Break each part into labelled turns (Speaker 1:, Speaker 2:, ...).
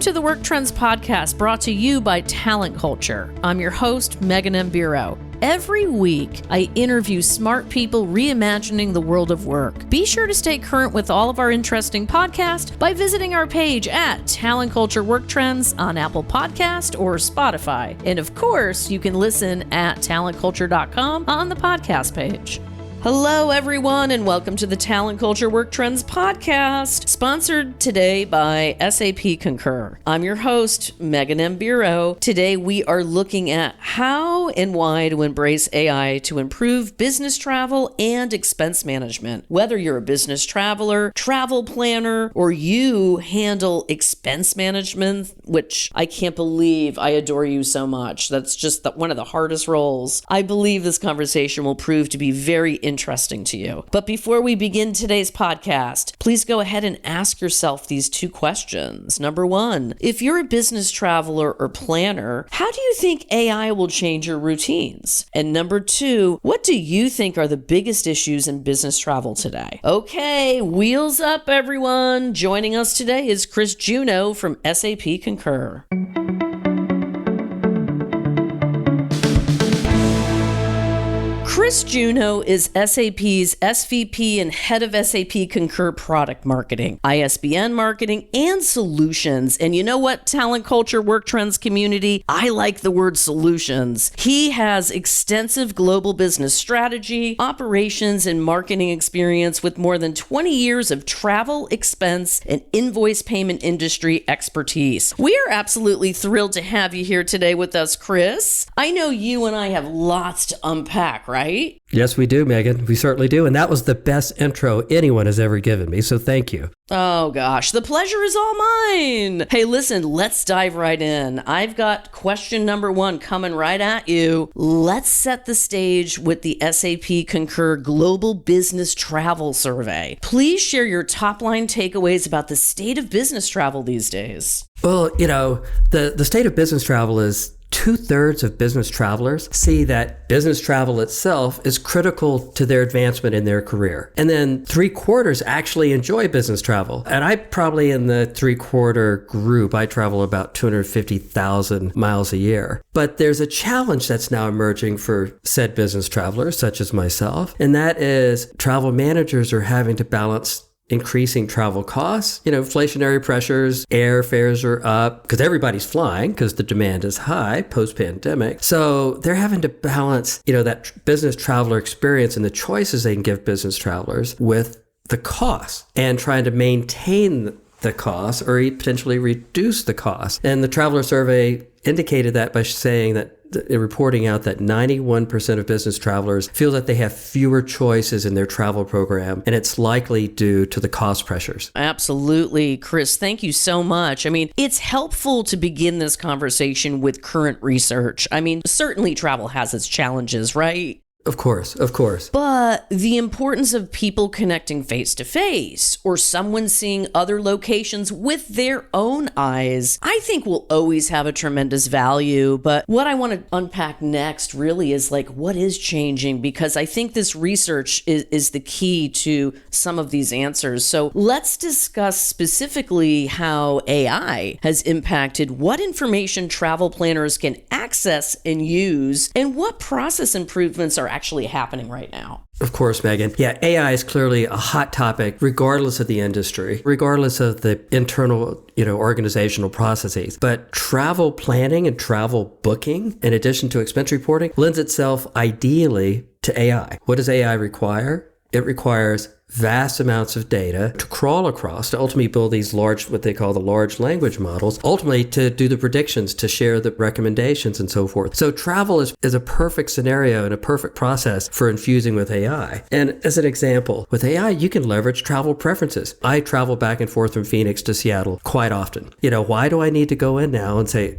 Speaker 1: Welcome to the Work Trends Podcast, brought to you by Talent Culture. I'm your host, Megan M. Bureau. Every week, I interview smart people reimagining the world of work. Be sure to stay current with all of our interesting podcasts by visiting our page at Talent Culture Work Trends on Apple Podcast or Spotify. And of course, you can listen at talentculture.com on the podcast page. Hello, everyone, and welcome to the Talent Culture Work Trends Podcast, sponsored today by SAP Concur. I'm your host, Megan M. Bureau. Today, we are looking at how and why to embrace AI to improve business travel and expense management. Whether you're a business traveler, travel planner, or you handle expense management, which I can't believe I adore you so much. That's just one of the hardest roles. I believe this conversation will prove to be very interesting to you. But before we begin today's podcast, please go ahead and ask yourself these two questions. Number one, if you're a business traveler or planner, how do you think AI will change your routines? And number two, what do you think are the biggest issues in business travel today? Okay, wheels up, everyone. Joining us today is Chris Juneau from SAP Concur. Chris Juneau is SAP's SVP and head of SAP Concur product marketing, ISBN marketing, and solutions. And you know what, Talent Culture Work Trends community? I like the word solutions. He has extensive global business strategy, operations, and marketing experience with more than 20 years of travel, expense, and invoice payment industry expertise. We are absolutely thrilled to have you here today with us, Chris. I know you and I have lots to unpack, right?
Speaker 2: Yes, we do, Megan. We certainly do. And that was the best intro anyone has ever given me. So thank you.
Speaker 1: Oh, gosh. The pleasure is all mine. Hey, listen, let's dive right in. I've got question number one coming right at you. Let's set the stage with the SAP Concur Global Business Travel Survey. Please share your top-line takeaways about the state of business travel these days.
Speaker 2: Well, the state of business travel is 2/3 of business travelers see that business travel itself is critical to their advancement in their career. And then 3/4 actually enjoy business travel. And I probably in the 3/4 group, I travel about 250,000 miles a year. But there's a challenge that's now emerging for said business travelers, such as myself, and that is travel managers are having to balance increasing travel costs, inflationary pressures, airfares are up because everybody's flying because the demand is high post-pandemic. So they're having to balance, that business traveler experience and the choices they can give business travelers with the costs and trying to maintain the cost or potentially reduce the cost. And the traveler survey indicated that by saying that reporting out that 91% of business travelers feel that they have fewer choices in their travel program, and it's likely due to the cost pressures.
Speaker 1: Absolutely, Chris. Thank you so much. It's helpful to begin this conversation with current research. Certainly travel has its challenges, right?
Speaker 2: Of course.
Speaker 1: But the importance of people connecting face to face or someone seeing other locations with their own eyes, I think will always have a tremendous value. But what I want to unpack next really is what is changing, because I think this research is the key to some of these answers. So let's discuss specifically how AI has impacted what information travel planners can access and use, and what process improvements are actually happening right now.
Speaker 2: Of course, Megan. Yeah, AI is clearly a hot topic, regardless of the industry, regardless of the internal, organizational processes. But travel planning and travel booking, in addition to expense reporting, lends itself ideally to AI. What does AI require? It requires vast amounts of data to crawl across to ultimately build these what they call the large language models, ultimately to do the predictions, to share the recommendations and so forth. So travel is a perfect scenario and a perfect process for infusing with AI. And as an example, with AI, you can leverage travel preferences. I travel back and forth from Phoenix to Seattle quite often. Why do I need to go in now and say,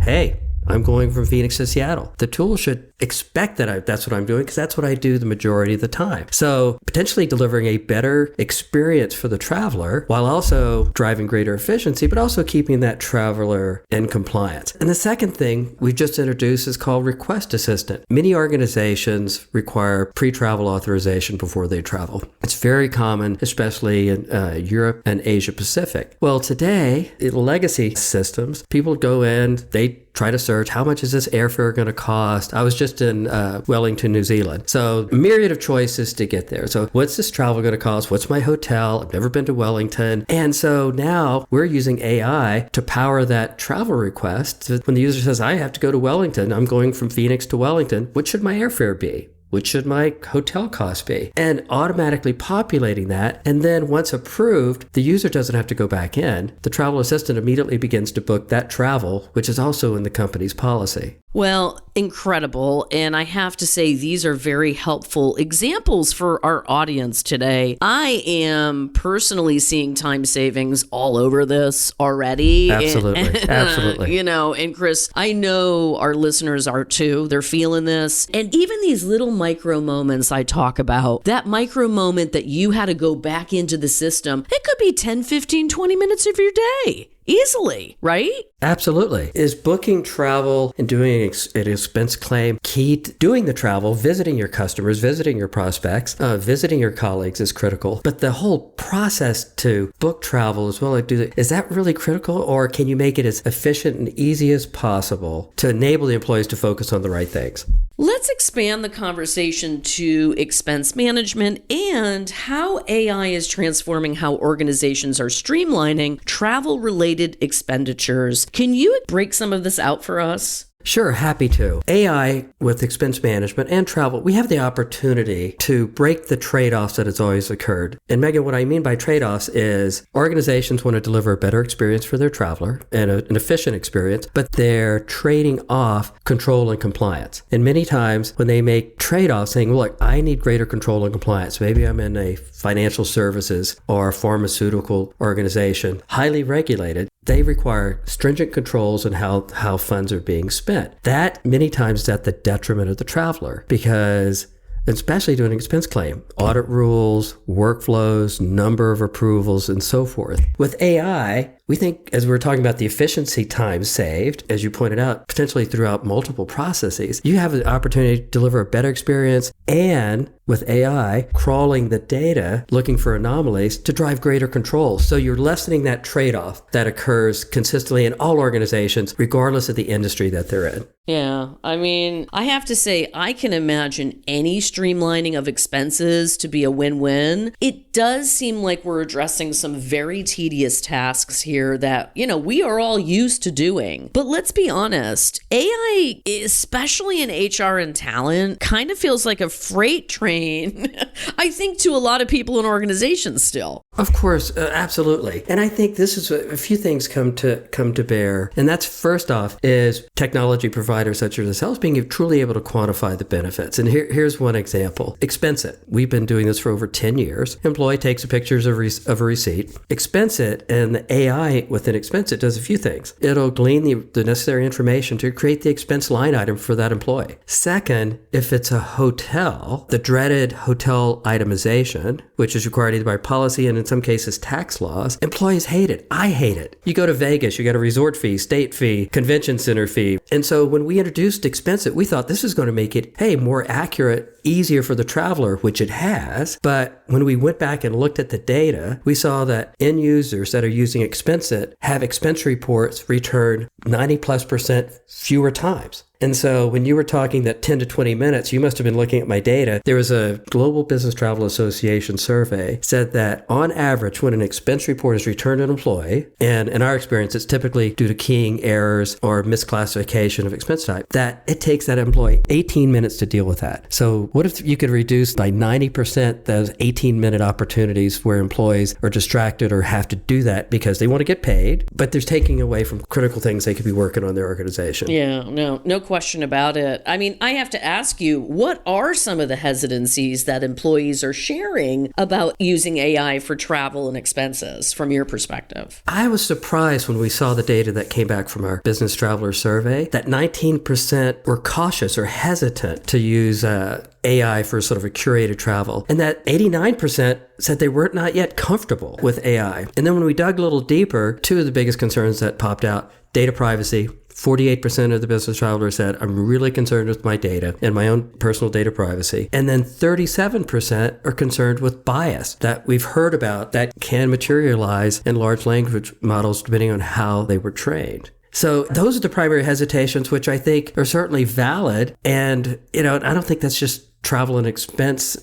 Speaker 2: hey, I'm going from Phoenix to Seattle. The tool should expect that that's what I'm doing because that's what I do the majority of the time. So potentially delivering a better experience for the traveler while also driving greater efficiency, but also keeping that traveler in compliance. And the second thing we've just introduced is called Request Assistant. Many organizations require pre-travel authorization before they travel. It's very common, especially in Europe and Asia Pacific. Well, today, in legacy systems, people go in, they try to search, how much is this airfare going to cost? I was just in Wellington, New Zealand. So a myriad of choices to get there. So what's this travel going to cost? What's my hotel? I've never been to Wellington. And so now we're using AI to power that travel request. When the user says, I have to go to Wellington, I'm going from Phoenix to Wellington, what should my airfare be? What should my hotel cost be? And automatically populating that. And then once approved, the user doesn't have to go back in. The travel assistant immediately begins to book that travel, which is also in the company's policy.
Speaker 1: Well, incredible. And I have to say, these are very helpful examples for our audience today. I am personally seeing time savings all over this already.
Speaker 2: Absolutely. Absolutely.
Speaker 1: And Chris, I know our listeners are too. They're feeling this. And even these little micro moments I talk about, that micro moment that you had to go back into the system, it could be 10, 15, 20 minutes of your day. Easily, right?
Speaker 2: Absolutely. Is booking travel and doing an expense claim key to doing the travel, visiting your customers, visiting your prospects, visiting your colleagues is critical. But the whole process to book travel as well, is that really critical? Or can you make it as efficient and easy as possible to enable the employees to focus on the right things?
Speaker 1: Let's expand the conversation to expense management and how AI is transforming how organizations are streamlining travel-related expenditures. Can you break some of this out for us?
Speaker 2: Sure, happy to. AI with expense management and travel, we have the opportunity to break the trade-offs that has always occurred. And Megan, what I mean by trade-offs is organizations want to deliver a better experience for their traveler and an efficient experience, but they're trading off control and compliance. And many times when they make trade-offs saying, look, I need greater control and compliance. Maybe I'm in a financial services or pharmaceutical organization, highly regulated. They require stringent controls on how funds are being spent. That many times is at the detriment of the traveler because especially doing an expense claim, audit rules, workflows, number of approvals, and so forth. With AI, we think, as we were talking about the efficiency time saved, as you pointed out, potentially throughout multiple processes, you have the opportunity to deliver a better experience and with AI crawling the data, looking for anomalies to drive greater control. So you're lessening that trade-off that occurs consistently in all organizations, regardless of the industry that they're in.
Speaker 1: Yeah, I mean, I have to say, I can imagine any streamlining of expenses to be a win-win. It does seem like we're addressing some very tedious tasks here that, we are all used to doing. But let's be honest, AI, especially in HR and talent, kind of feels like a freight train, I think, to a lot of people in organizations still.
Speaker 2: Of course, absolutely. And I think this is a few things come to bear. And that's first off is technology providers such as ourselves being truly able to quantify the benefits. And here's one example. Expense It. We've been doing this for over 10 years. Employee takes pictures of a receipt, Expense It, and the AI within Expense It does a few things. It'll glean the necessary information to create the expense line item for that employee. Second, if it's a hotel, the dreaded hotel itemization, which is required either by policy and in some cases tax laws, employees hate it. I hate it. You go to Vegas, you got a resort fee, state fee, convention center fee. And so when we introduced Expense It, we thought this is going to make it, more accurate, easier for the traveler, which it has. But when we went back and looked at the data, we saw that end users that are using Expense It have expense reports returned 90+% fewer times. And so when you were talking that 10 to 20 minutes, you must have been looking at my data. There was a Global Business Travel Association survey said that on average, when an expense report is returned to an employee, and in our experience, it's typically due to keying errors or misclassification of expense type, that it takes that employee 18 minutes to deal with that. So what if you could reduce by 90% those 18-minute opportunities where employees are distracted or have to do that because they want to get paid, but they're taking away from critical things they could be working on their organization?
Speaker 1: Yeah, no question about it. I mean, I have to ask you, what are some of the hesitancies that employees are sharing about using AI for travel and expenses from your perspective?
Speaker 2: I was surprised when we saw the data that came back from our business traveler survey that 19% were cautious or hesitant to use AI for sort of a curated travel, and that 89% said they were not yet comfortable with AI. And then when we dug a little deeper, two of the biggest concerns that popped out: data privacy. 48% of the business travelers said, I'm really concerned with my data and my own personal data privacy. And then 37% are concerned with bias that we've heard about that can materialize in large language models depending on how they were trained. So those are the primary hesitations, which I think are certainly valid. And, I don't think that's just travel and expense,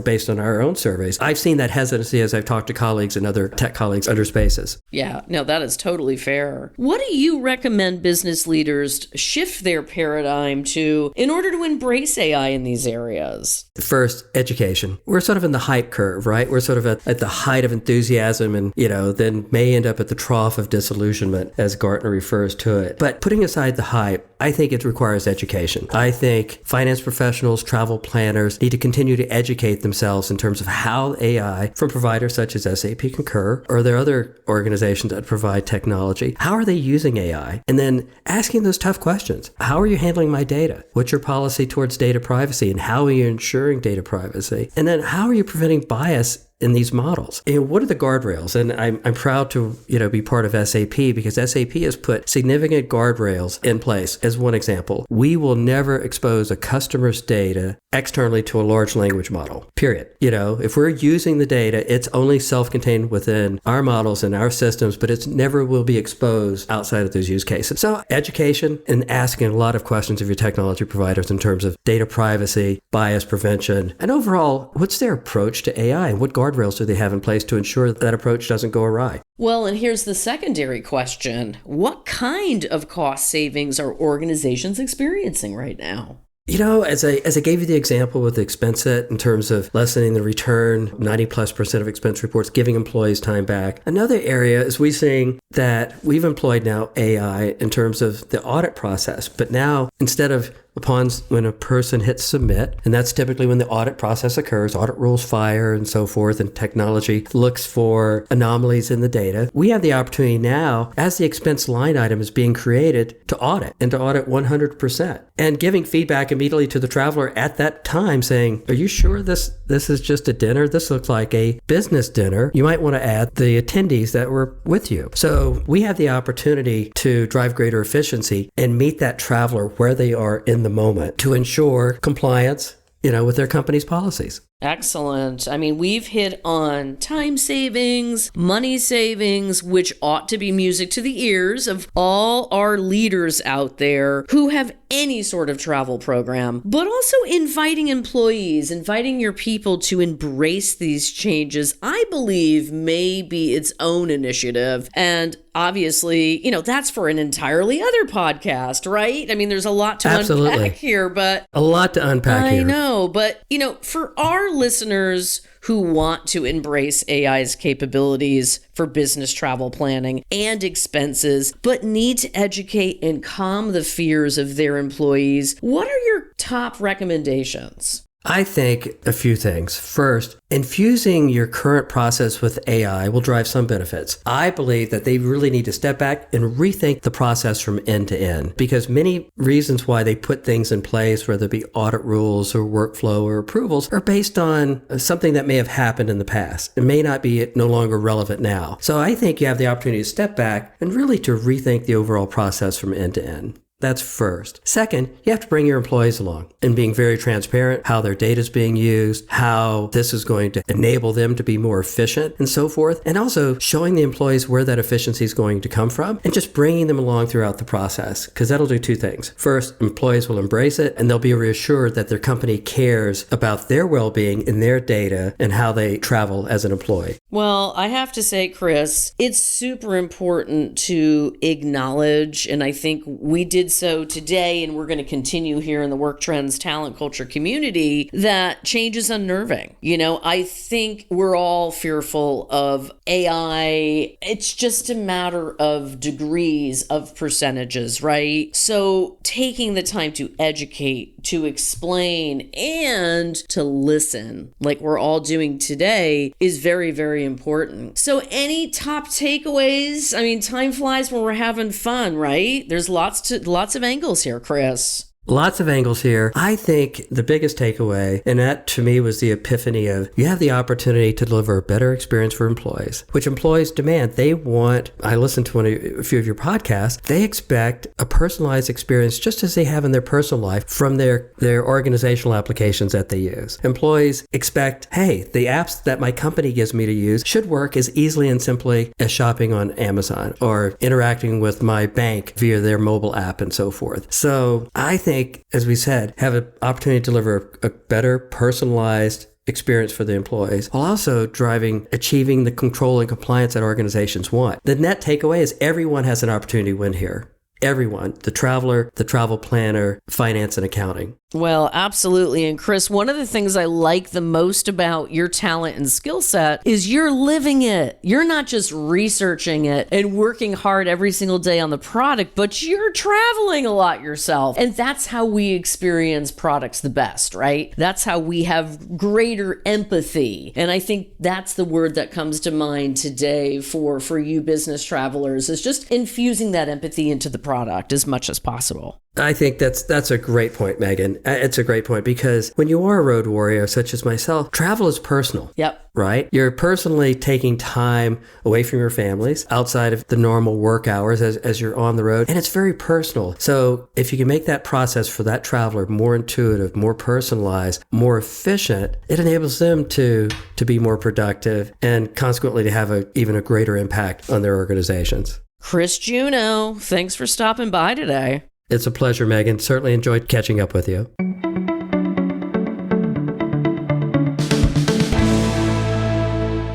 Speaker 2: based on our own surveys. I've seen that hesitancy as I've talked to colleagues and other tech colleagues under Spaces.
Speaker 1: Yeah, no, that is totally fair. What do you recommend business leaders shift their paradigm to in order to embrace AI in these areas?
Speaker 2: First, education. We're sort of in the hype curve, right? We're sort of at the height of enthusiasm and, then may end up at the trough of disillusionment, as Gartner refers to it. But putting aside the hype, I think it requires education. I think finance professionals, travel planners need to continue to educate themselves in terms of how AI from providers such as SAP Concur or there are other organizations that provide technology, how are they using AI? And then asking those tough questions. How are you handling my data? What's your policy towards data privacy and how are you ensuring data privacy? And then how are you preventing bias in these models? What are the guardrails? And I'm proud to, be part of SAP because SAP has put significant guardrails in place. As one example, we will never expose a customer's data externally to a large language model, period. If we're using the data, it's only self-contained within our models and our systems, but it never will be exposed outside of those use cases. So education and asking a lot of questions of your technology providers in terms of data privacy, bias prevention, and overall, what's their approach to AI and what guardrails do they have in place to ensure that approach doesn't go awry?
Speaker 1: Well, and here's the secondary question. What kind of cost savings are organizations experiencing right now?
Speaker 2: As I gave you the example with the expense set in terms of lessening the return, 90+% of expense reports, giving employees time back. Another area is we're seeing that we've employed now AI in terms of the audit process. But now, instead of when a person hits submit, and that's typically when the audit process occurs, audit rules fire and so forth, and technology looks for anomalies in the data. We have the opportunity now, as the expense line item is being created, to audit 100%. And giving feedback immediately to the traveler at that time saying, are you sure this is just a dinner? This looks like a business dinner. You might want to add the attendees that were with you. So we have the opportunity to drive greater efficiency and meet that traveler where they are in the moment to ensure compliance, with their company's policies.
Speaker 1: Excellent. I mean, we've hit on time savings, money savings, which ought to be music to the ears of all our leaders out there who have any sort of travel program, but also inviting your people to embrace these changes, I believe may be its own initiative. And obviously, that's for an entirely other podcast, right? I mean, there's a lot to unpack here, but
Speaker 2: a lot to unpack here.
Speaker 1: I know, but for our listeners who want to embrace AI's capabilities for business travel planning and expenses, but need to educate and calm the fears of their employees, what are your top recommendations?
Speaker 2: I think a few things. First, infusing your current process with AI will drive some benefits. I believe that they really need to step back and rethink the process from end to end, because many reasons why they put things in place, whether it be audit rules or workflow or approvals, are based on something that may have happened in the past. It may not be no longer relevant now. So I think you have the opportunity to step back and really to rethink the overall process from end to end. That's first. Second, you have to bring your employees along and being very transparent, how their data is being used, how this is going to enable them to be more efficient and so forth. And also showing the employees where that efficiency is going to come from and just bringing them along throughout the process, because that'll do two things. First, employees will embrace it and they'll be reassured that their company cares about their well-being and their data and how they travel as an employee.
Speaker 1: Well, I have to say, Chris, it's super important to acknowledge, and I think we did And so today, and we're going to continue here in the Work Trends Talent Culture community, that change is unnerving. I think we're all fearful of AI. It's just a matter of degrees of percentages, right? So taking the time to educate, to explain, and to listen, like we're all doing today, is very, very important. So any top takeaways? I mean, time flies when we're having fun, right? There's lots of angles here, Chris.
Speaker 2: Lots of angles here. I think the biggest takeaway, and that to me was the epiphany of, you have the opportunity to deliver a better experience for employees, which employees demand. They want, I listened to a few of your podcasts, they expect a personalized experience just as they have in their personal life from their organizational applications that they use. Employees expect, hey, the apps that my company gives me to use should work as easily and simply as shopping on Amazon or interacting with my bank via their mobile app and so forth. So I think, as we said, have an opportunity to deliver a better personalized experience for the employees, while also achieving the control and compliance that organizations want. The net takeaway is everyone has an opportunity to win here. Everyone, the traveler, the travel planner, finance and accounting.
Speaker 1: Well, absolutely. And Chris, one of the things I like the most about your talent and skill set is you're living it. You're not just researching it and working hard every single day on the product, but you're traveling a lot yourself. And that's how we experience products the best, right? That's how we have greater empathy. And I think that's the word that comes to mind today for you business travelers, is just infusing that empathy into the product as much as possible.
Speaker 2: I think that's a great point, Megan. It's a great point, because when you are a road warrior such as myself, travel is personal.
Speaker 1: Yep.
Speaker 2: Right? You're personally taking time away from your families outside of the normal work hours as you're on the road. And it's very personal. So if you can make that process for that traveler more intuitive, more personalized, more efficient, it enables them to be more productive and consequently to have even a greater impact on their organizations.
Speaker 1: Chris Juneau, thanks for stopping by today.
Speaker 2: It's a pleasure, Megan. Certainly enjoyed catching up with you.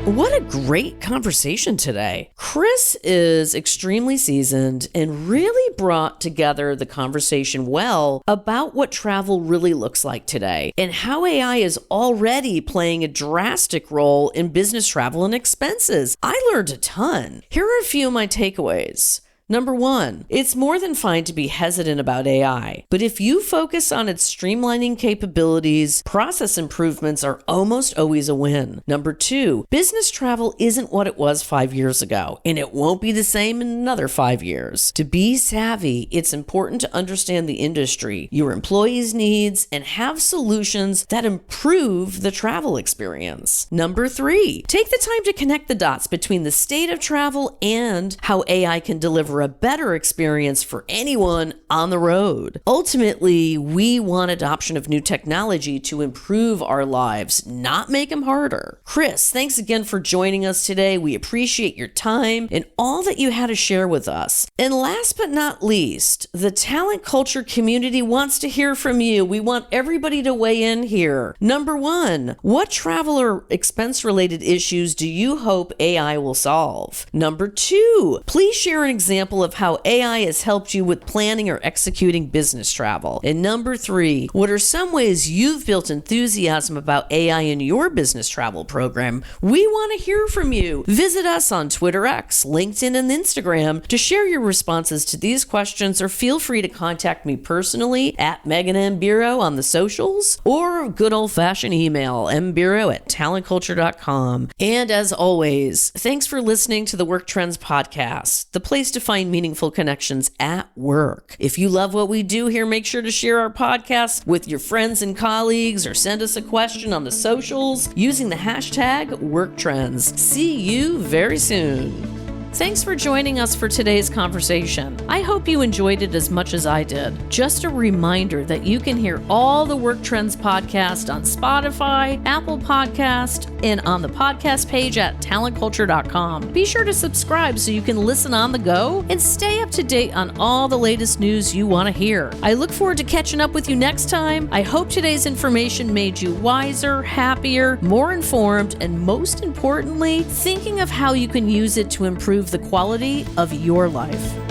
Speaker 1: What a great conversation today. Chris is extremely seasoned and really brought together the conversation well about what travel really looks like today and how AI is already playing a drastic role in business travel and expenses. I learned a ton. Here are a few of my takeaways. Number 1, it's more than fine to be hesitant about AI, but if you focus on its streamlining capabilities, process improvements are almost always a win. Number 2, business travel isn't what it was 5 years ago, and it won't be the same in another 5 years. To be savvy, it's important to understand the industry, your employees' needs, and have solutions that improve the travel experience. Number 3, take the time to connect the dots between the state of travel and how AI can deliver a better experience for anyone on the road. Ultimately, we want adoption of new technology to improve our lives, not make them harder. Chris, thanks again for joining us today. We appreciate your time and all that you had to share with us. And last but not least, the talent culture community wants to hear from you. We want everybody to weigh in here. Number 1, what travel or expense-related issues do you hope AI will solve? Number 2, please share an example of how AI has helped you with planning or executing business travel. And number 3, what are some ways you've built enthusiasm about AI in your business travel program? We want to hear from you. Visit us on Twitter X, LinkedIn, and Instagram to share your responses to these questions, or feel free to contact me personally at Megan M. Bureau on the socials, or good old-fashioned email, mbureau@talentculture.com. And as always, thanks for listening to the Work Trends Podcast, the place to find meaningful connections at work. If you love what we do here, make sure to share our podcast with your friends and colleagues, or send us a question on the socials using the hashtag WorkTrends. See you very soon. Thanks for joining us for today's conversation. I hope you enjoyed it as much as I did. Just a reminder that you can hear all the Work Trends podcast on Spotify, Apple Podcast, and on the podcast page at talentculture.com. Be sure to subscribe so you can listen on the go and stay up to date on all the latest news you want to hear. I look forward to catching up with you next time. I hope today's information made you wiser, happier, more informed, and most importantly, thinking of how you can use it to improve the quality of your life.